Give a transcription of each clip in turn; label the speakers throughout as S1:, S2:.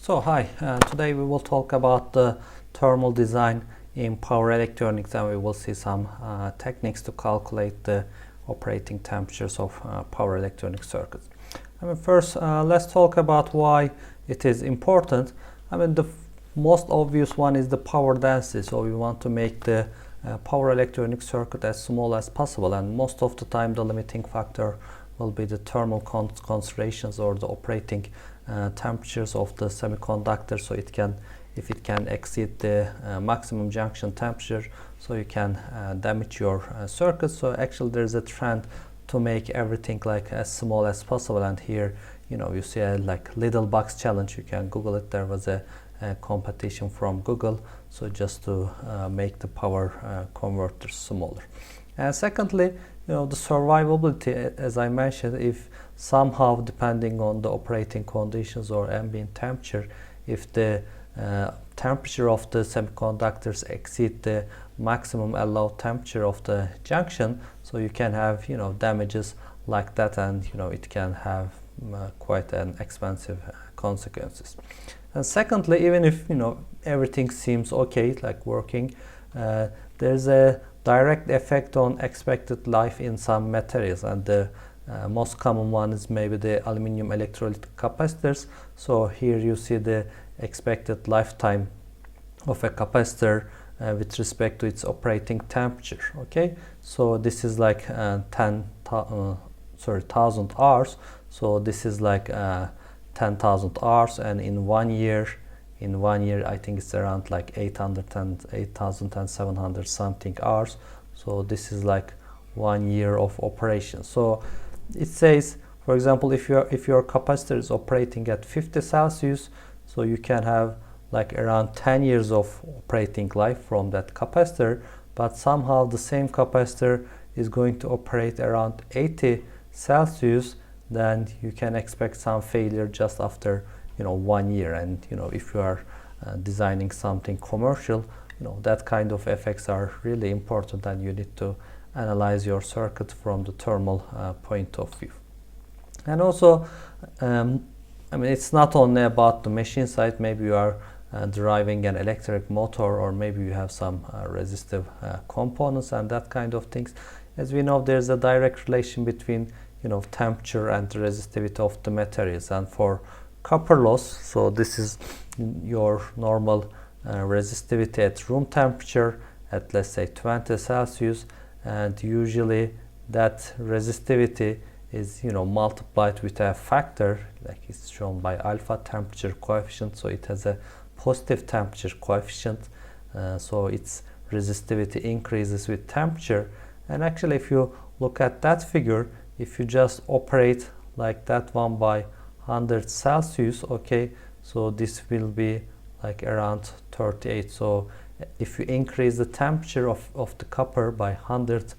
S1: So hi, today we will talk about the thermal design in power electronics, and we will see some techniques to calculate the operating temperatures of power electronic circuits. First let's talk about why it is important. The most obvious one is the power density. So we want to make the power electronic circuit as small as possible, and most of the time the limiting factor will be the thermal concentrations or the operating temperatures of the semiconductor. So if it can exceed the maximum junction temperature, so you can damage your circuit. So actually there is a trend to make everything like as small as possible, and here you see a like little box challenge. You can Google it. There was a competition from Google, so just to make the power converters smaller. And secondly, the survivability, as I mentioned, if somehow, depending on the operating conditions or ambient temperature, if the temperature of the semiconductors exceed the maximum allowed temperature of the junction, so you can have damages like that, and it can have quite an expensive consequences. And secondly, even if everything seems okay, like working, there's a direct effect on expected life in some materials, and the most common one is maybe the aluminum electrolytic capacitors. So here you see the expected lifetime of a capacitor with respect to its operating temperature. Okay, so this is like 1000 hours. So this is like 10,000 hours, and in 1 year, I think it's around like 8,700 something hours. So this is like 1 year of operation. So it says, for example, if your capacitor is operating at 50 Celsius, so you can have like around 10 years of operating life from that capacitor, but somehow the same capacitor is going to operate around 80 Celsius, then you can expect some failure just after 1 year. And if you are designing something commercial, that kind of effects are really important, and you need to analyze your circuit from the thermal point of view. And also it's not only about the machine side. Maybe you are driving an electric motor, or maybe you have some resistive components and that kind of things. As we know, there's a direct relation between temperature and the resistivity of the materials. And for copper loss, so this is your normal resistivity at room temperature at, let's say, 20 Celsius, and usually that resistivity is multiplied with a factor, like it's shown by alpha temperature coefficient. So it has a positive temperature coefficient, so its resistivity increases with temperature. And actually, if you look at that figure, if you just operate like that one by 100 Celsius, okay, so this will be like around 38. So if you increase the temperature of the copper by 100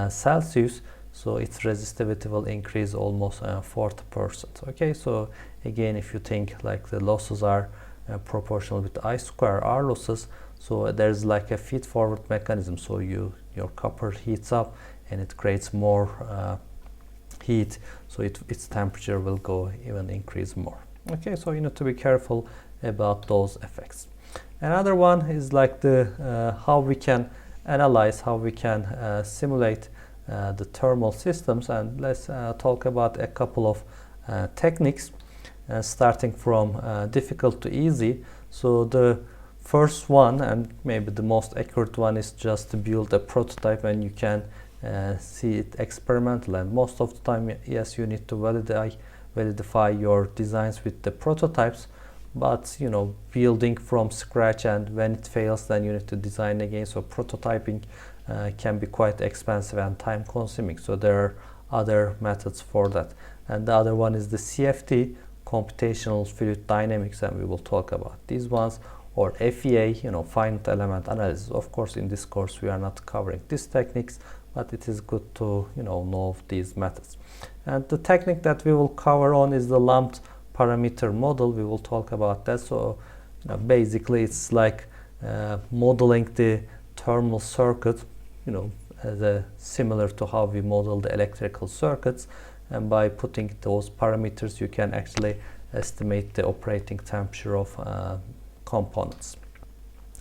S1: Celsius, so its resistivity will increase almost 40%. Okay, so again, if you think like the losses are proportional with I square R losses, so there's like a feed forward mechanism. So your copper heats up and it creates more heat, so its temperature will go even increase more. Okay, so you need to be careful about those effects. Another one is like the how we can analyze, how we can simulate the thermal systems. And let's talk about a couple of techniques, starting from difficult to easy. So the first one, and maybe the most accurate one, is just to build a prototype, and you can see it experimental. And most of the time, yes, you need to validify your designs with the prototypes, but building from scratch, and when it fails, then you need to design again. So prototyping can be quite expensive and time consuming. So there are other methods for that. And the other one is the CFD, computational fluid dynamics, and we will talk about these ones, or FEA, finite element analysis. Of course, in this course we are not covering these techniques, but it is good to know of these methods. And the technique that we will cover on is the lumped parameter model. We will talk about that. So basically it's like modeling the thermal circuit, similar to how we model the electrical circuits, and by putting those parameters you can actually estimate the operating temperature of components.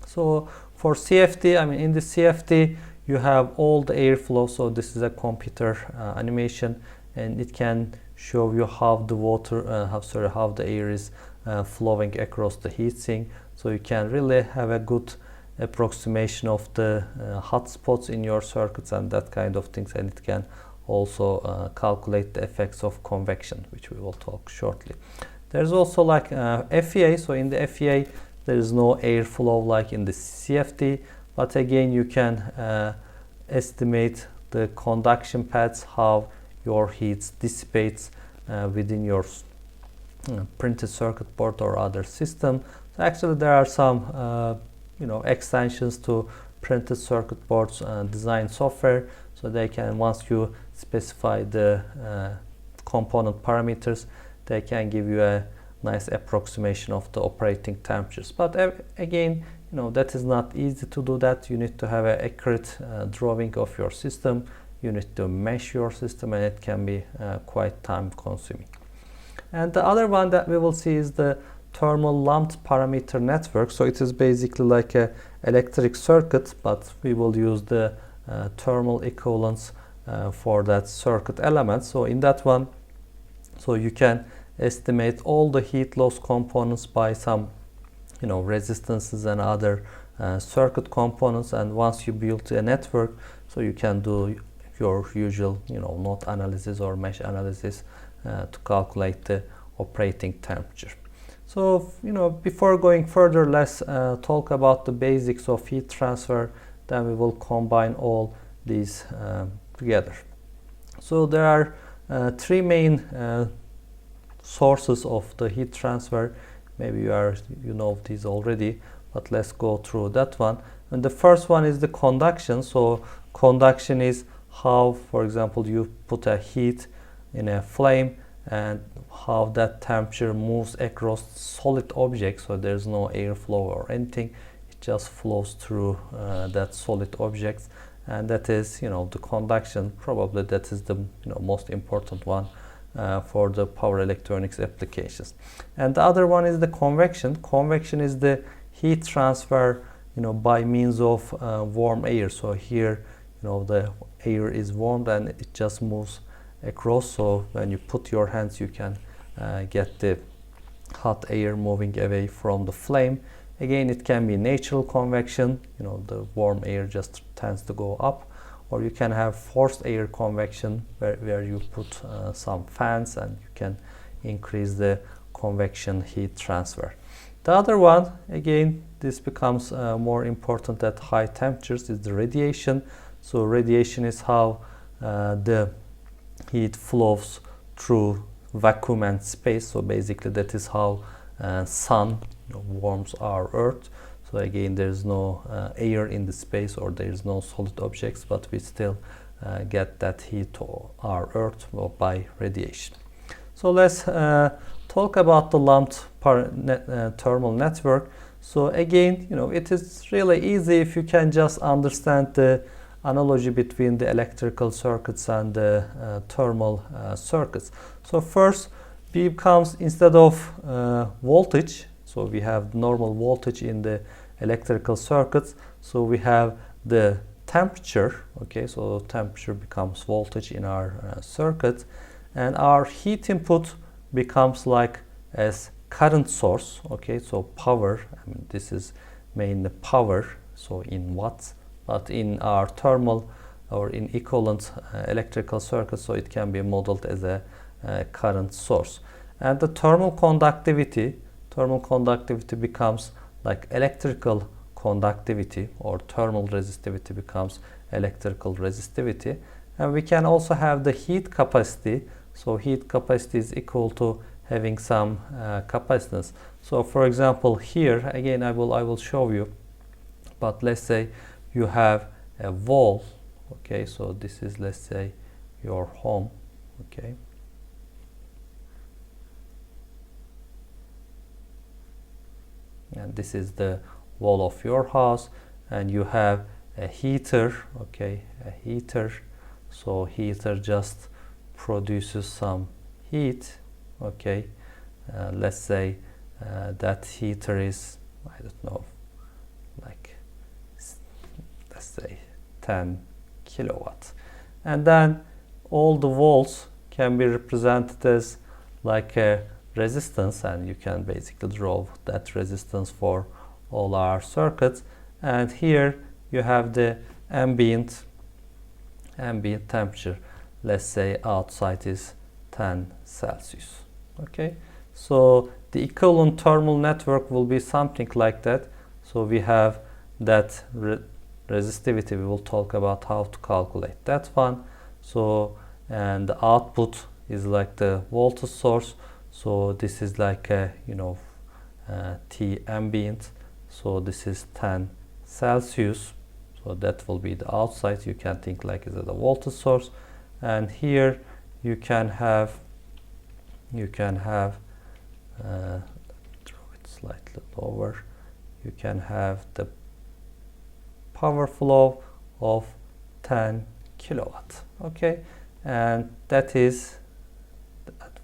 S1: So for CFD, I mean, in the CFD you have all the airflow. So this is a computer animation, and it can show you how the water, how the air is flowing across the heatsink. So you can really have a good approximation of the hot spots in your circuits and that kind of things, and it can also calculate the effects of convection, which we will talk shortly. There's also like FEA. So in the FEA there is no airflow like in the CFD, but again you can estimate the conduction paths, how your heat dissipates within your printed circuit board or other system. So actually there are some extensions to printed circuit boards design software, so they can, once you specify the component parameters, they can give you a nice approximation of the operating temperatures. But again, that is not easy to do that. You need to have an accurate drawing of your system. You need to mesh your system, and it can be quite time consuming. And the other one that we will see is the thermal lumped parameter network. So it is basically like a electric circuit, but we will use the thermal equivalence for that circuit element. So in that one, so you can estimate all the heat loss components by some resistances and other circuit components, and once you build a network, so you can do your usual node analysis or mesh analysis to calculate the operating temperature. So before going further, let's talk about the basics of heat transfer, then we will combine all these together. So there are three main sources of the heat transfer. Maybe you know these already, but let's go through that one. And the first one is the conduction. So conduction is how, for example, you put a heat in a flame and how that temperature moves across solid objects. So there's no airflow or anything, it just flows through that solid objects, and that is the conduction. Probably that is the most important one for the power electronics applications. And the other one is the convection. Convection is the heat transfer by means of warm air. So here the air is warmed and it just moves across. So when you put your hands, you can get the hot air moving away from the flame. Again, it can be natural convection, the warm air just tends to go up, or you can have forced air convection where you put some fans and you can increase the convection heat transfer. The other one, again, this becomes more important at high temperatures, is the radiation. So radiation is how the heat flows through vacuum and space. So basically that is how sun warms our earth. So again, there's no air in the space, or there is no solid objects, but we still get that heat to our earth by radiation. So let's talk about the lumped thermal network. So again, it is really easy if you can just understand the analogy between the electrical circuits and the thermal circuits. So first, becomes, instead of voltage, so we have normal voltage in the electrical circuits, so we have the temperature. Okay, so temperature becomes voltage in our circuit, and our heat input becomes like as current source. Okay, so power, this is mainly power, so in watts, but in our thermal or in equivalent electrical circuit, so it can be modeled as a current source. And the thermal conductivity becomes like electrical conductivity, or thermal resistivity becomes electrical resistivity. And we can also have the heat capacity. So heat capacity is equal to having some capacitance. So for example, here again I will show you, but let's say you have a wall. Okay, so this is, let's say, your home. Okay, and this is the wall of your house, and you have a heater. Okay, a heater. So heater just produces some heat. Okay, let's say that heater is, I don't know, like let's say 10 kilowatt, and then all the volts can be represented as like a resistance, and you can basically draw that resistance for all our circuits. And here you have the ambient temperature. Let's say outside is 10 Celsius. Okay, so the equivalent thermal network will be something like that. So we have that resistivity. We will talk about how to calculate that one. So, and the output is like the voltage source. So this is like a, you know, T ambient. So this is 10 Celsius. So that will be the outside. You can think like it's a voltage source. And here you can have draw it slightly lower. You can have the power flow of 10 kilowatt. Okay, and that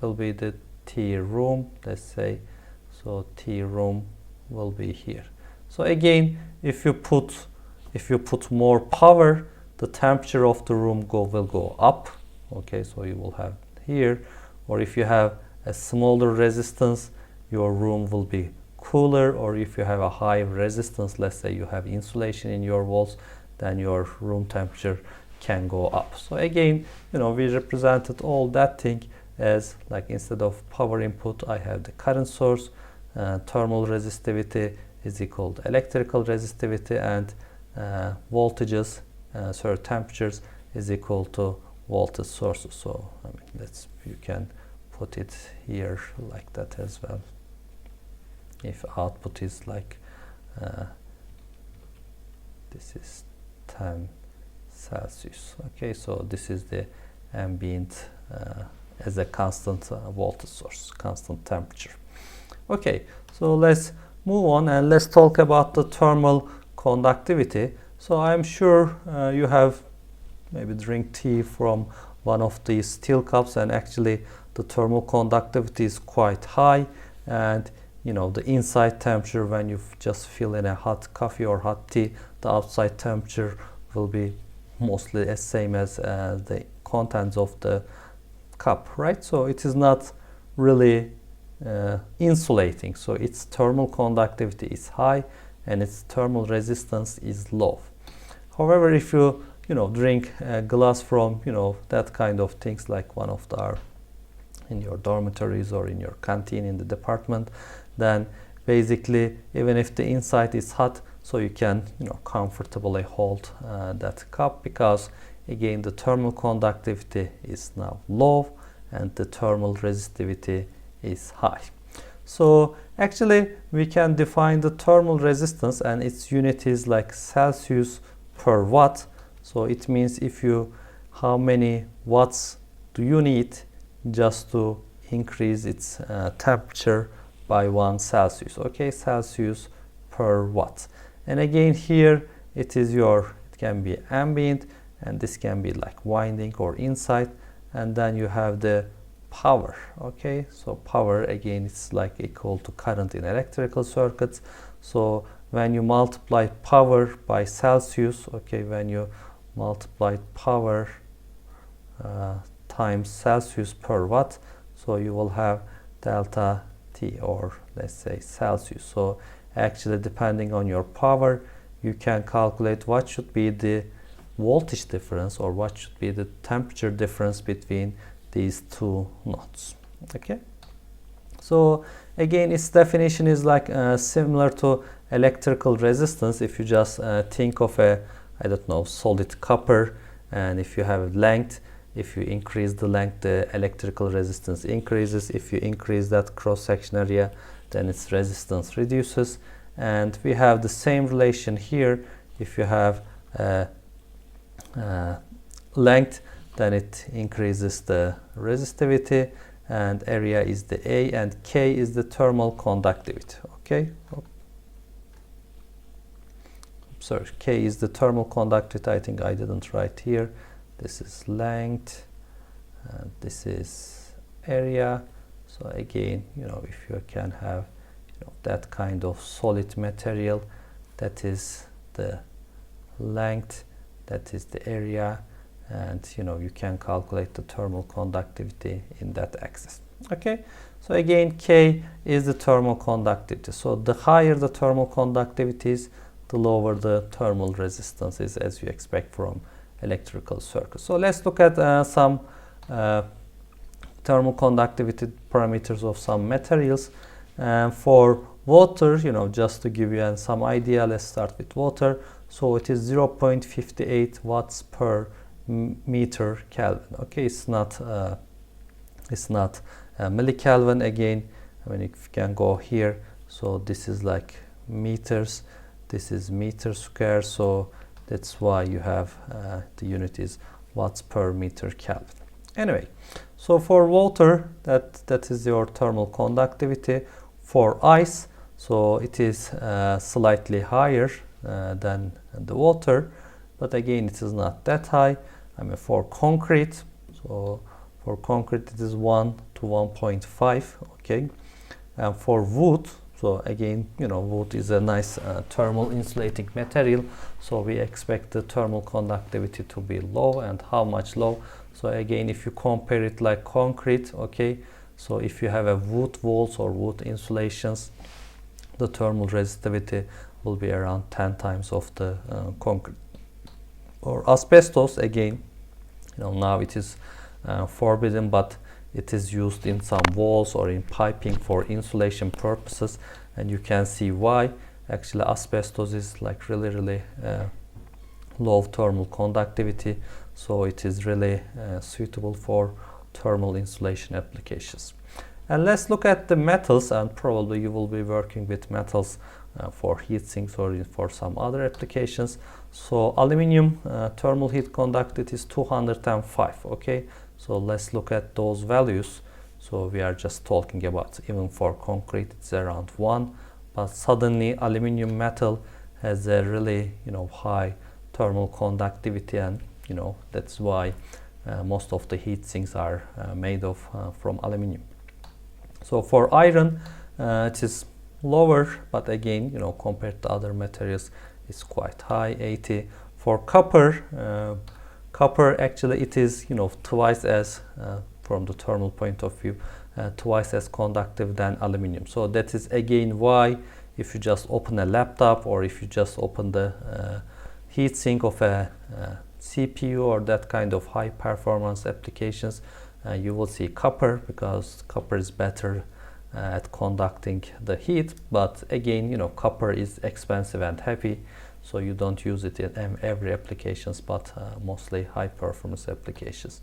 S1: will be the T room, let's say. So T room will be here. So again, if you put more power, the temperature of the room will go up. Okay, so you will have here, or if you have a smaller resistance, your room will be cooler, or if you have a high resistance, let's say you have insulation in your walls, then your room temperature can go up. So again, you know, we represented all that thing as like, instead of power input, I have the current source, thermal resistivity is equal to electrical resistivity, and voltages, temperatures is equal to voltage sources. So I mean, you can put it here like that as well. If output is like this is 10 Celsius. Okay, so this is the ambient as a constant voltage source, constant temperature. Okay, so let's move on and let's talk about the thermal conductivity. So I'm sure you have maybe drink tea from one of these steel cups, and actually the thermal conductivity is quite high, and you know, the inside temperature when you just fill in a hot coffee or hot tea, the outside temperature will be mostly the same as the contents of the cup, right? So it is not really insulating. So its thermal conductivity is high and its thermal resistance is low. However, if you drink a glass from that kind of things, like one of in your dormitories or in your canteen in the department, then basically even if the inside is hot, so you can comfortably hold that cup, because again the thermal conductivity is now low and the thermal resistivity is high. So actually we can define the thermal resistance, and its unit is like Celsius per watt. So it means how many watts do you need just to increase its temperature by 1 Celsius. Okay, Celsius per watt. And again here it can be ambient, and this can be like winding or inside, and then you have the power. Okay, so power again it's like equal to current in electrical circuits. So when you multiply power by Celsius, okay, when you multiply power times Celsius per watt, so you will have delta T, or let's say Celsius. So actually depending on your power, you can calculate what should be the voltage difference or what should be the temperature difference between these two nodes. Okay, so again its definition is like similar to electrical resistance. If you just think of a solid copper, and if you have length, if you increase the length, the electrical resistance increases. If you increase that cross-section area, then its resistance reduces. And we have the same relation here. If you have length, then it increases the resistivity, and area is the A, and K is the thermal conductivity. Okay, sorry, K is the thermal conductivity. I think I didn't write here. This is length, and this is area. So again, if you can have that kind of solid material, that is the length, that is the area, and you can calculate the thermal conductivity in that axis. Okay, so again, K is the thermal conductivity. So the higher the thermal conductivity is, the lower the thermal resistance is, as you expect from electrical circuits. So let's look at some thermal conductivity parameters of some materials. For water, just to give you some idea, let's start with water. So it is 0.58 watts per meter Kelvin. Okay, it's not millikelvin. Again, if you can go here, so this is like meters, this is meter square, so that's why you have the unit is watts per meter Kelvin. Anyway, so for water, that is your thermal conductivity. For ice, so it is slightly higher than the water, but again, it is not that high. For concrete, so for concrete it is 1 to 1.5. Okay, and for wood, so again, wood is a nice thermal insulating material, so we expect the thermal conductivity to be low. And how much low? So again, if you compare it like concrete, okay, so if you have a wood walls or wood insulations, the thermal resistivity will be around 10 times of the concrete. Or asbestos, again, now it is forbidden, but it is used in some walls or in piping for insulation purposes, and you can see why. Actually, asbestos is like really low thermal conductivity, so it is really suitable for thermal insulation applications. And let's look at the metals, and probably you will be working with metals for heat sinks or for some other applications. So aluminum thermal heat conductivity is 205. Okay, so let's look at those values. So we are just talking about, even for concrete it's around 1, but suddenly aluminum metal has a really high thermal conductivity, and that's why most of the heat sinks are made of from aluminum. So for iron, it is lower, but again, compared to other materials, it's quite high, 80. For copper, copper actually it is twice as from the thermal point of view, twice as conductive than aluminum. So that is again why, if you just open a laptop or if you just open the heat sink of a CPU or that kind of high performance applications, you will see copper, because copper is better at conducting the heat. But again, copper is expensive and heavy, so you don't use it in every applications, but mostly high performance applications.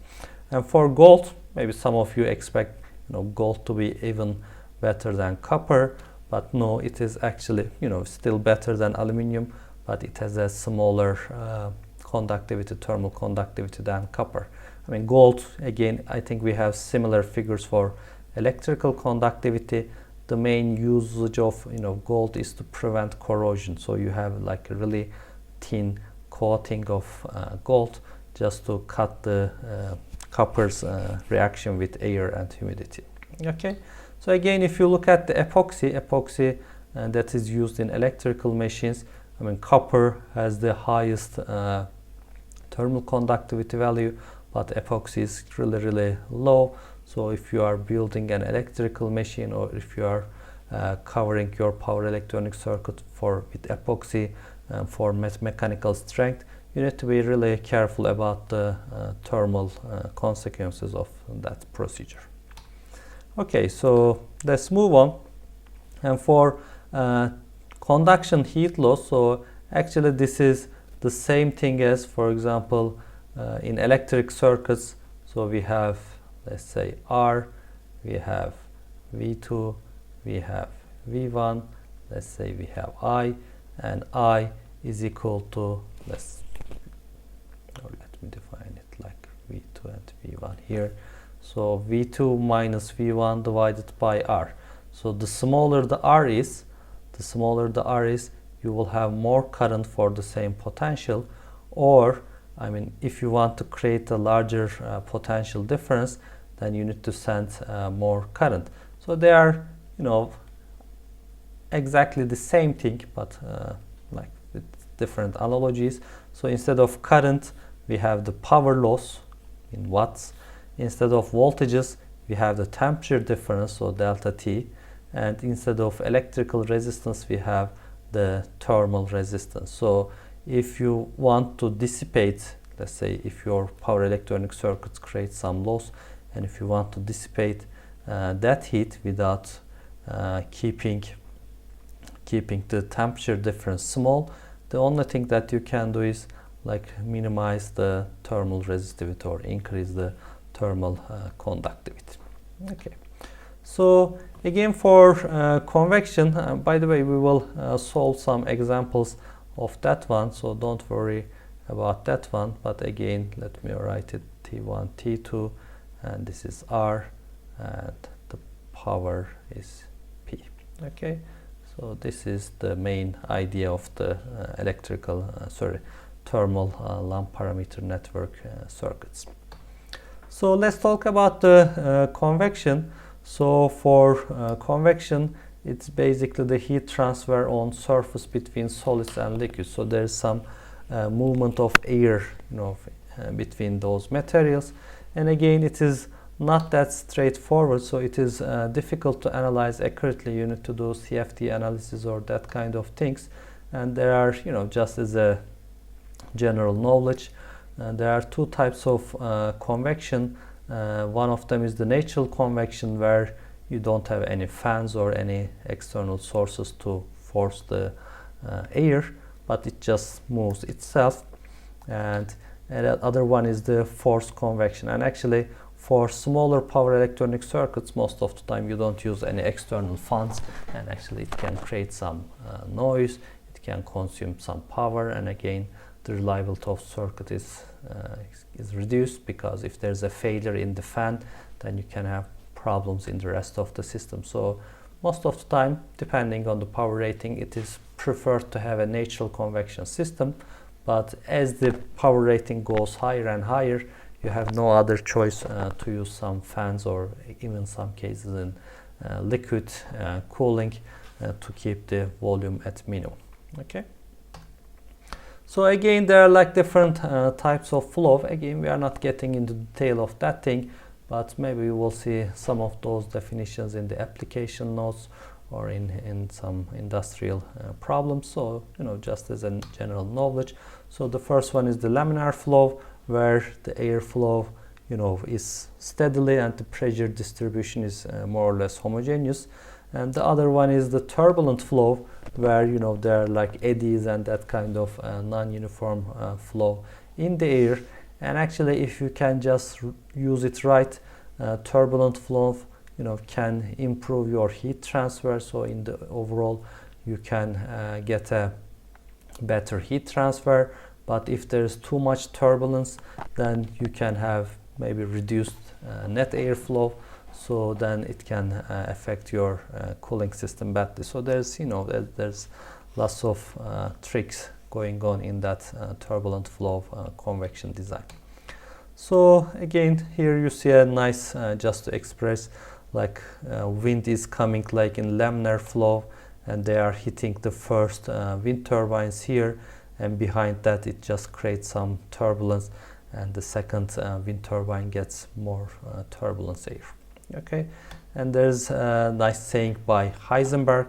S1: And for gold, maybe some of you expect gold to be even better than copper, but no, it is actually still better than aluminum, but it has a smaller conductivity, thermal conductivity than copper. Gold, again, I think we have similar figures for electrical conductivity. The main usage of gold is to prevent corrosion. So you have like a really thin coating of gold just to cut the copper's reaction with air and humidity. Okay, so again, if you look at the epoxy that is used in electrical machines, copper has the highest thermal conductivity value, but epoxy is really low. So if you are building an electrical machine, or if you are covering your power electronic circuit with epoxy for mechanical strength, you need to be really careful about the thermal consequences of that procedure. Okay, so let's move on. And for conduction heat loss, so actually this is the same thing as, for example, in electric circuits. So we have, let's say, R, we have V2, we have V1, let's say we have I, and I is equal to, let me define it like V2 and V1 here. So V2 minus V1 divided by R. So the smaller the R is, you will have more current for the same potential. Or if you want to create a larger potential difference, then you need to send more current. So they are, exactly the same thing, but like with different analogies. So instead of current, we have the power loss in watts. Instead of voltages, we have the temperature difference, so delta T. And instead of electrical resistance, we have the thermal resistance. So if you want to dissipate, let's say if your power electronic circuits create some loss, and if you want to dissipate that heat without keeping the temperature difference small, the only thing that you can do is like minimize the thermal resistivity or increase the thermal conductivity. Okay, so again for convection, by the way, we will solve some examples of that one, so don't worry about that one. But again, let me write it T1, T2, and this is R, and the power is P. Okay, so this is the main idea of the thermal lamp parameter network circuits. So let's talk about the convection. So for convection, it's basically the heat transfer on surface between solids and liquids. So there's some movement of air, between those materials. And again, it is not that straightforward, so it is difficult to analyze accurately. You need to do CFD analysis or that kind of things. And there are, just as a general knowledge, there are two types of convection. One of them is the natural convection, where you don't have any fans or any external sources to force the air, but it just moves itself. And the other one is the forced convection. And actually, for smaller power electronic circuits, most of the time you don't use any external fans, and actually it can create some noise, it can consume some power, and again, the reliability of circuit is reduced, because if there's a failure in the fan, then you can have problems in the rest of the system. So most of the time, depending on the power rating, it is preferred to have a natural convection system. But as the power rating goes higher and higher, you have no other choice to use some fans, or even some cases in liquid cooling to keep the volume at minimum. Okay. So again, there are like different types of flow. Again, we are not getting into detail of that thing, but maybe we will see some of those definitions in the application notes or in some industrial problems. So, just as a general knowledge. So the first one is the laminar flow, where the air flow, is steadily and the pressure distribution is more or less homogeneous. And the other one is the turbulent flow, where there are like eddies and that kind of non-uniform flow in the air. And actually, if you can just use it right, turbulent flow can improve your heat transfer. So in the overall, you can get a better heat transfer. But if there's too much turbulence, then you can have maybe reduced net airflow. So then it can affect your cooling system badly. So there's there's lots of tricks going on in that turbulent flow convection design. So again, here you see a nice just to express like wind is coming like in laminar flow, and they are hitting the first wind turbines here, and behind that it just creates some turbulence, and the second wind turbine gets more turbulence air. Okay, and there's a nice saying by Heisenberg.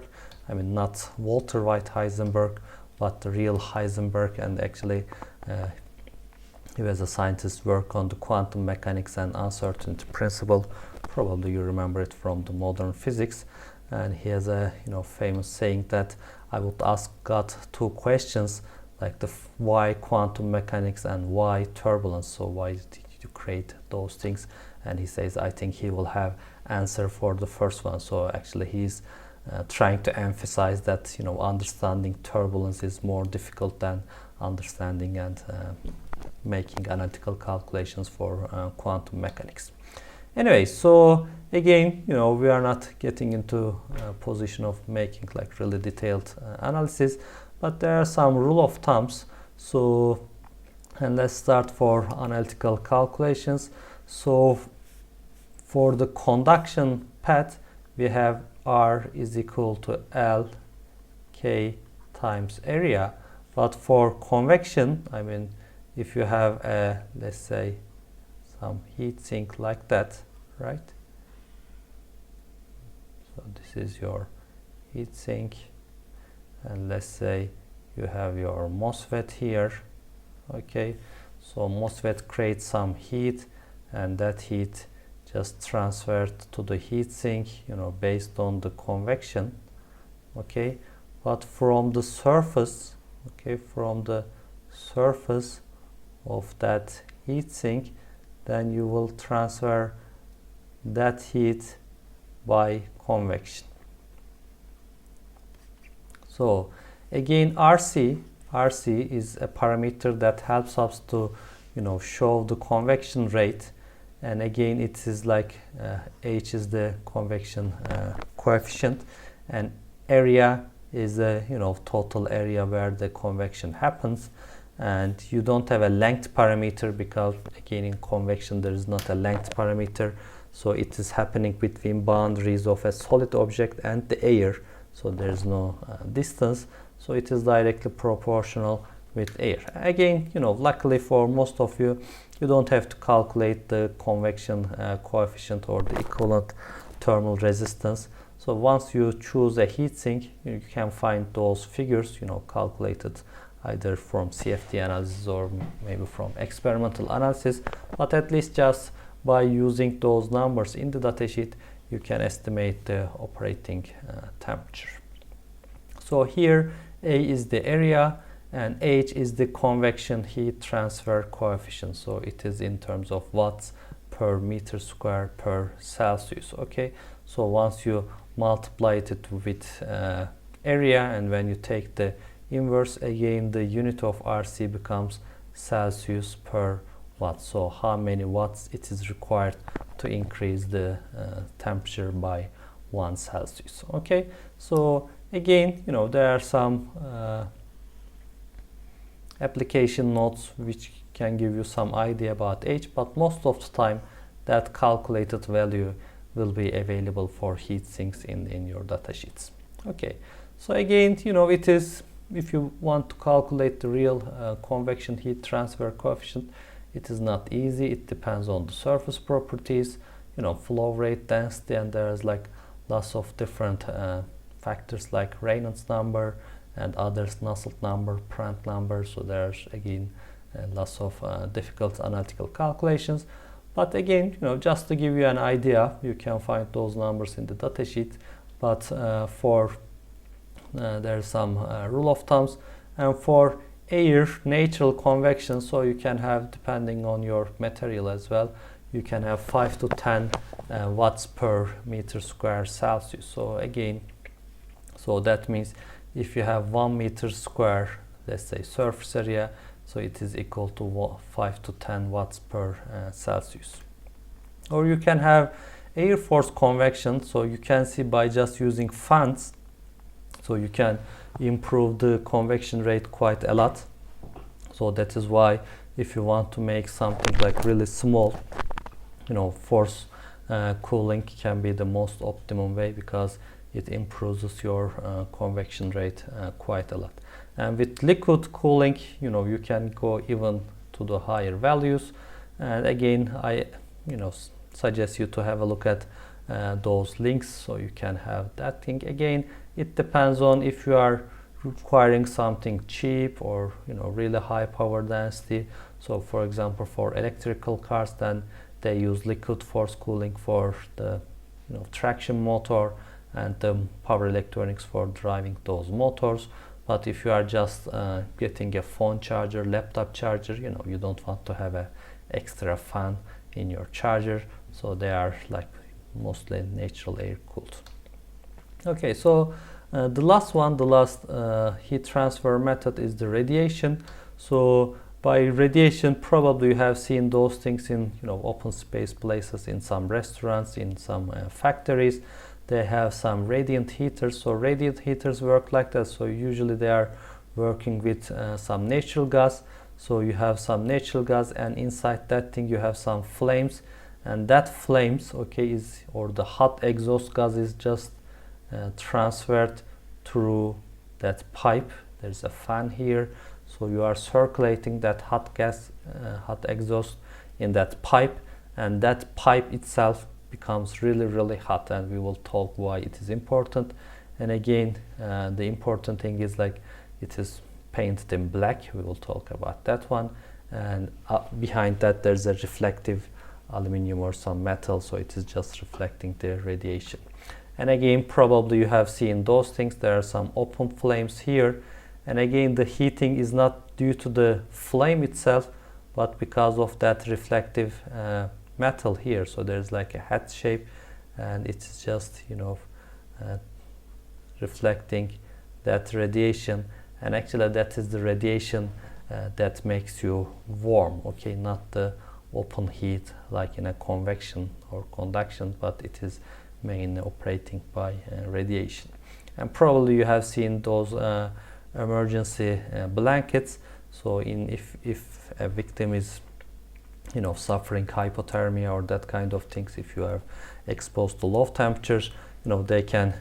S1: I mean, not Walter White Heisenberg, but the real Heisenberg, and actually he was a scientist work on the quantum mechanics and uncertainty principle. Probably you remember it from the modern physics. And he has a famous saying that I would ask God two questions, like the why quantum mechanics and why turbulence. So why did you create those things? And he says, I think he will have answer for the first one. So actually he's trying to emphasize that understanding turbulence is more difficult than understanding and making analytical calculations for quantum mechanics. Anyway, so again, we are not getting into a position of making like really detailed analysis, but there are some rule of thumbs. So, and let's start for analytical calculations. So for the conduction path, we have R is equal to L K times area. But for convection, I mean, if you have a, let's say, some heat sink like that, right? So this is your heat sink, and let's say you have your MOSFET here. Okay, so MOSFET creates some heat, and that heat just transferred to the heat sink, based on the convection. Okay, but from the surface, from the surface of that heat sink, then you will transfer that heat by convection. So again, RC is a parameter that helps us to show the convection rate, and again it is like H is the convection coefficient, and area is the total area where the convection happens. And you don't have a length parameter, because again in convection there is not a length parameter, so it is happening between boundaries of a solid object and the air, so there is no distance, so it is directly proportional with air. Again, luckily for most of you, you don't have to calculate the convection coefficient or the equivalent thermal resistance. So once you choose a heat sink, you can find those figures calculated either from CFD analysis or maybe from experimental analysis, but at least just by using those numbers in the datasheet, you can estimate the operating temperature. So here A is the area and H is the convection heat transfer coefficient, so it is in terms of watts per meter square per Celsius. Okay, so once you multiply it with area, and when you take the inverse, again the unit of RC becomes Celsius per watt. So how many watts it is required to increase the temperature by 1 Celsius. Okay, so again, there are some application notes which can give you some idea about H, but most of the time that calculated value will be available for heat sinks in your data sheets. Okay, so again, it is, if you want to calculate the real convection heat transfer coefficient, it is not easy. It depends on the surface properties, flow rate, density, and there's like lots of different factors like Reynolds number and others, Nusselt number, Prandtl number. So there's again lots of difficult analytical calculations. But again, just to give you an idea, you can find those numbers in the datasheet. But there's some rule of thumbs, and for air natural convection, so you can have, depending on your material as well, you can have 5 to 10 watts per meter square Celsius. So again, so that means if you have 1 meter square, let's say, surface area, so it is equal to 5 to 10 watts per Celsius. Or you can have air force convection, so you can see by just using fans, so you can improve the convection rate quite a lot. So that is why if you want to make something like really small, force cooling can be the most optimum way, because it improves your convection rate quite a lot. And with liquid cooling, you can go even to the higher values. And again, I suggest you to have a look at those links, so you can have that thing. Again, it depends on if you are requiring something cheap or really high power density. So for example, for electrical cars, then they use liquid force cooling for the traction motor and the power electronics for driving those motors. But if you are just getting a phone charger, laptop charger, you don't want to have a extra fan in your charger, so they are like mostly natural air cooled. Okay, so the last heat transfer method is the radiation. So by radiation, probably you have seen those things in open space places, in some restaurants, in some factories. They have some radiant heaters. So radiant heaters work like that. So usually they are working with some natural gas. So you have some natural gas, and inside that thing you have some flames, and that flames, okay, is, or the hot exhaust gas is just transferred through that pipe. There's a fan here, so you are circulating that hot gas, hot exhaust in that pipe, and that pipe itself becomes really hot, and we will talk why it is important. And again, the important thing is like it is painted in black. We will talk about that one, and behind that there's a reflective aluminum or some metal, so it is just reflecting the radiation. And again, probably you have seen those things. There are some open flames here, and again the heating is not due to the flame itself, but because of that reflective metal here. So there's like a hat shape, and it's just, you know, reflecting that radiation, and actually that is the radiation that makes you warm, okay, not the open heat like in a convection or conduction, but it is mainly operating by radiation. And probably you have seen those emergency blankets. So if a victim is, you know, suffering hypothermia or that kind of things, if you are exposed to low temperatures, you know, they can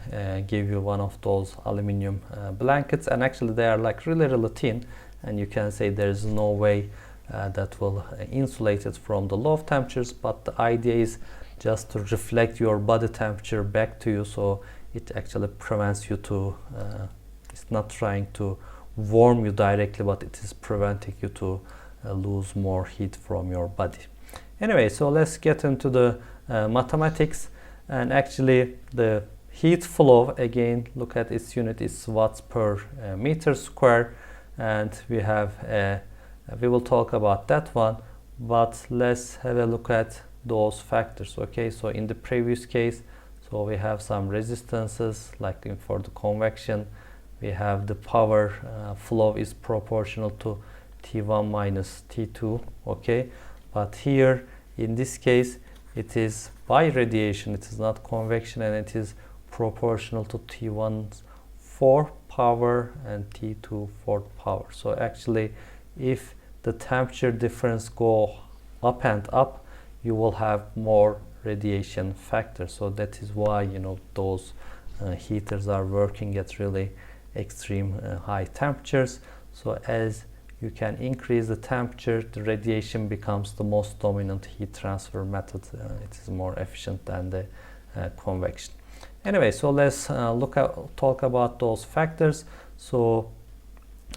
S1: give you one of those aluminum blankets, and actually they are like really thin, and you can say there is no way that will insulate it from the low temperatures, but the idea is just to reflect your body temperature back to you, so it actually prevents you to it's not trying to warm you directly, but it is preventing you to lose more heat from your body. Anyway, so let's get into the mathematics. And actually the heat flow, again, look at its unit, is watts per meter square, and we have we will talk about that one, but let's have a look at those factors. Okay, so in the previous case, so we have some resistances, like for the convection we have the power flow is proportional to T1 minus T2, okay, but here in this case it is by radiation, it is not convection, and it is proportional to T1 4 power and T2 4 power. So actually if the temperature difference go up and up, you will have more radiation factor. So that is why, you know, those heaters are working at really extreme high temperatures. So as you can increase the temperature, the radiation becomes the most dominant heat transfer method. It is more efficient than the convection. Anyway, so let's talk about those factors. So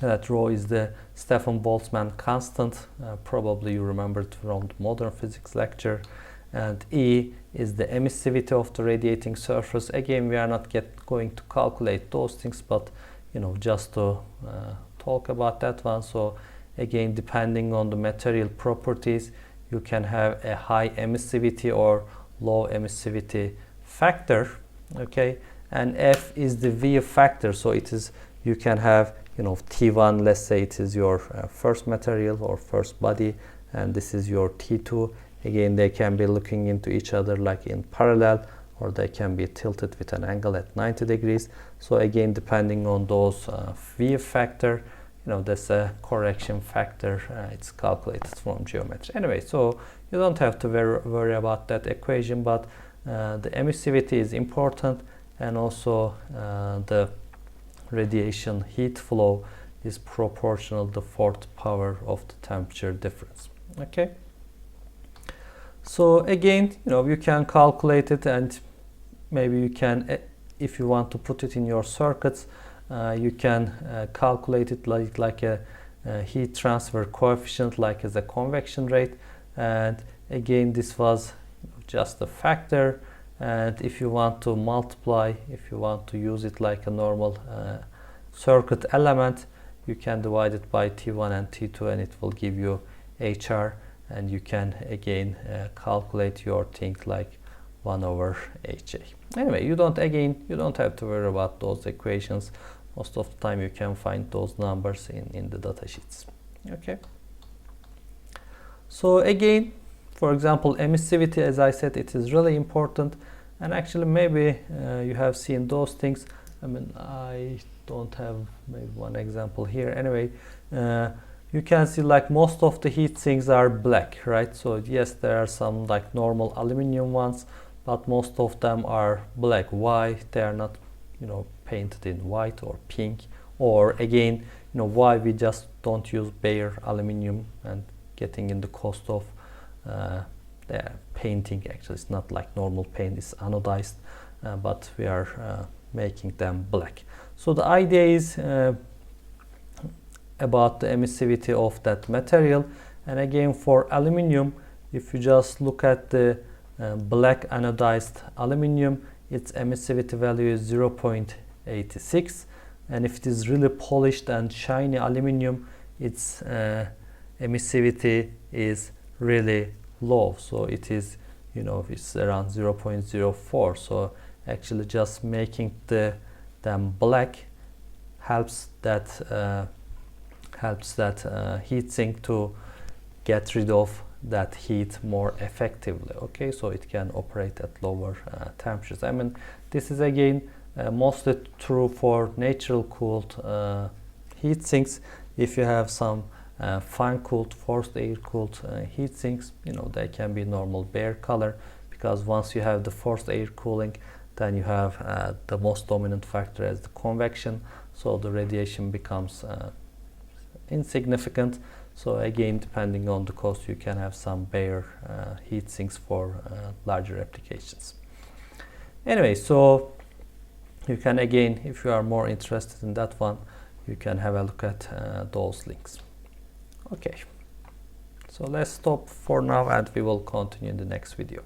S1: that rho is the Stefan Boltzmann constant. Probably you remembered from the modern physics lecture. And E is the emissivity of the radiating surface. Again, we are not going to calculate those things, but, you know, just to talk about that one. So again, depending on the material properties, you can have a high emissivity or low emissivity factor, okay, and F is the V factor. So it is, you can have, you know, T1, let's say it is your first material or first body, and this is your T2. Again, they can be looking into each other like in parallel, or they can be tilted with an angle at 90 degrees. So again, depending on those V factor, you know, that's a correction factor. It's calculated from geometry. Anyway, so you don't have to worry about that equation, but the emissivity is important, and also the radiation heat flow is proportional to the fourth power of the temperature difference. Okay. So again, you know, you can calculate it, and maybe you can, if you want to put it in your circuits, you can calculate it like a heat transfer coefficient, like as a convection rate. And again, this was just a factor, and if you want to multiply, if you want to use it like a normal circuit element, you can divide it by T1 and T2, and it will give you HR, and you can again calculate your thing like 1 over HA. Anyway, you don't have to worry about those equations. Most of the time you can find those numbers in the data sheets. Okay. So again, for example, emissivity, as I said, it is really important, and actually maybe you have seen those things. I mean, I don't have maybe one example here. Anyway, you can see like most of the heat sinks are black, right? So yes, there are some like normal aluminum ones, but most of them are black. Why they are not, painted in white or pink? Or again, why we just don't use bare aluminum and getting in the cost of the painting? Actually, it's not like normal paint, it's anodized, but we are making them black. So the idea is about the emissivity of that material. And again, for aluminum, if you just look at the black anodized aluminum, its emissivity value is 0.86, and if it is really polished and shiny aluminum, its emissivity is really low, so it is, it's around 0.04. so actually just making them black helps that heat sink to get rid of that heat more effectively. Okay, so it can operate at lower temperatures. I mean, this is again mostly true for natural cooled heat sinks. If you have some fan cooled, forced air cooled heat sinks, they can be normal bare color, because once you have the forced air cooling, then you have the most dominant factor as the convection, so the radiation becomes insignificant. So again, depending on the cost, you can have some bare heat sinks for larger applications. Anyway, so you can, again, if you are more interested in that one, you can have a look at those links. Okay, so let's stop for now and we will continue in the next video.